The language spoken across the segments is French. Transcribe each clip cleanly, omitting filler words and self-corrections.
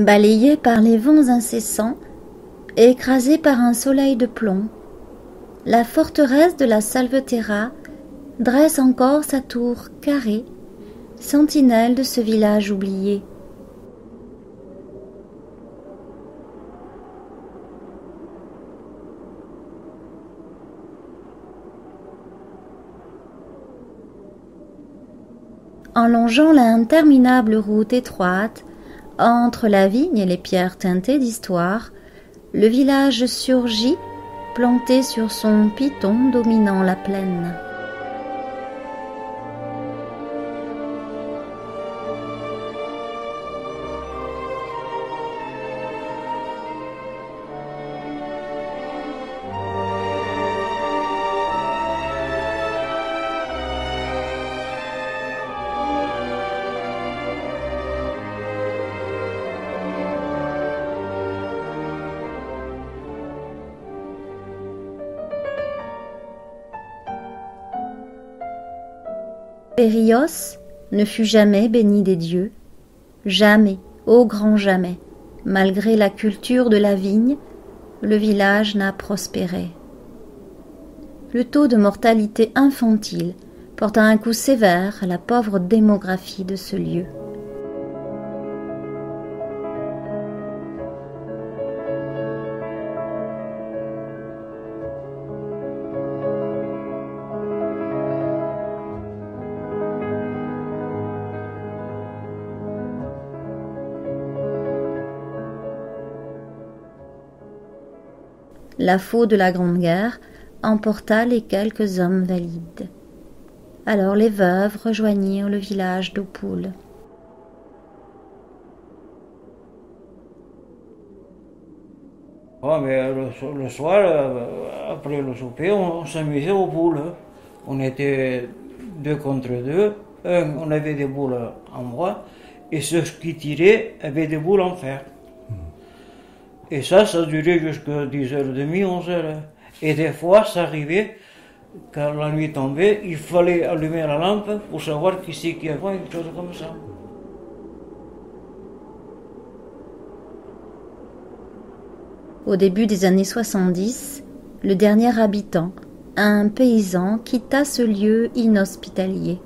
Balayée par les vents incessants, écrasée par un soleil de plomb, la forteresse de la Salveterra dresse encore sa tour carrée, sentinelle de ce village oublié. En longeant l'interminable route étroite, entre la vigne et les pierres teintées d'histoire, le village surgit, planté sur son piton dominant la plaine. Périos ne fut jamais béni des dieux, jamais, au grand jamais, malgré la culture de la vigne, le village n'a prospéré. Le taux de mortalité infantile porta un coup sévère à la pauvre démographie de ce lieu. La faux de la Grande Guerre emporta les quelques hommes valides. Alors les veuves rejoignirent le village d'Opoules. Oh, mais le soir, après le souper, on s'amusait aux boules. On était 2 contre 2. On avait des boules en bois, et ceux qui tiraient avaient des boules en fer. Et ça durait jusqu'à 10h30, 11h. Et des fois, ça arrivait, quand la nuit tombait, il fallait allumer la lampe pour savoir qui c'est qui avait une chose comme ça. Au début des années 70, le dernier habitant, un paysan, quitta ce lieu inhospitalier.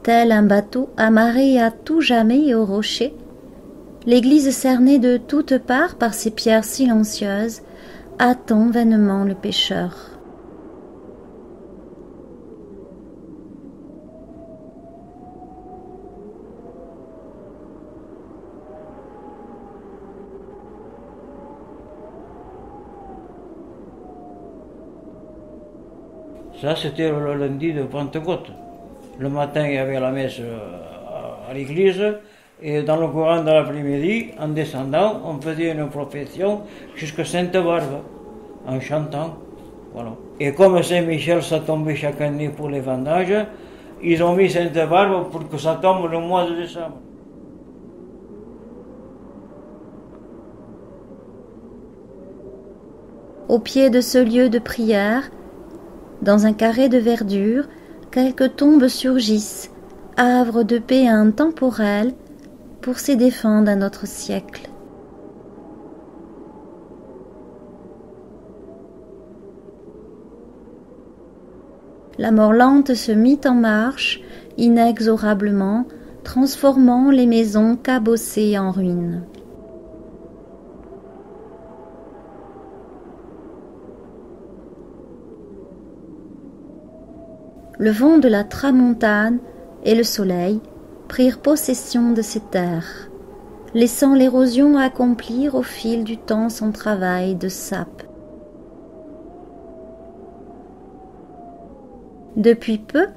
Tel un bateau amarré à tout jamais au rocher, l'église cernée de toutes parts par ses pierres silencieuses attend vainement le pécheur. Ça, c'était le lundi de Pentecôte. Le matin, il y avait la messe à l'église, et dans le courant de l'après-midi, en descendant, on faisait une profession jusqu'à Sainte-Barbe, en chantant. Voilà. Et comme Saint-Michel, ça tombait chaque année pour les vendages, ils ont mis Sainte-Barbe pour que ça tombe le mois de décembre. Au pied de ce lieu de prière, dans un carré de verdure, quelques tombes surgissent, havre de paix intemporelle pour ces défunts d'un autre siècle. La mort lente se mit en marche, inexorablement, transformant les maisons cabossées en ruines. Le vent de la tramontane et le soleil prirent possession de ces terres, laissant l'érosion accomplir au fil du temps son travail de sape. Depuis peu,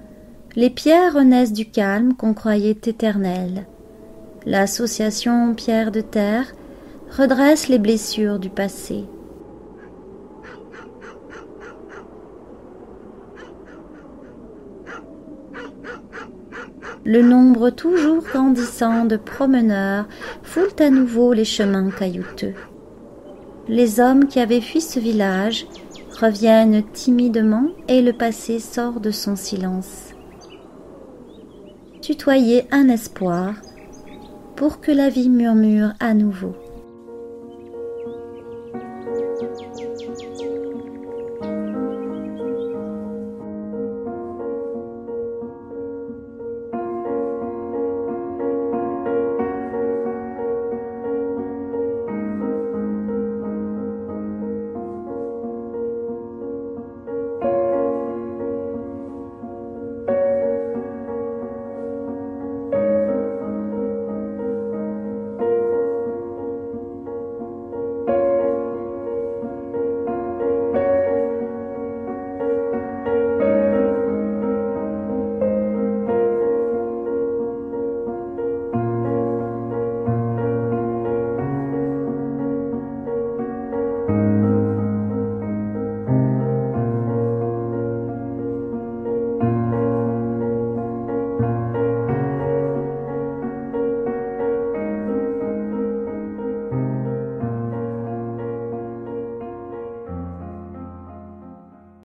les pierres renaissent du calme qu'on croyait éternel. L'association Pierre de Terre redresse les blessures du passé. Le nombre toujours grandissant de promeneurs foule à nouveau les chemins caillouteux. Les hommes qui avaient fui ce village reviennent timidement et le passé sort de son silence. Tutoyer un espoir pour que la vie murmure à nouveau.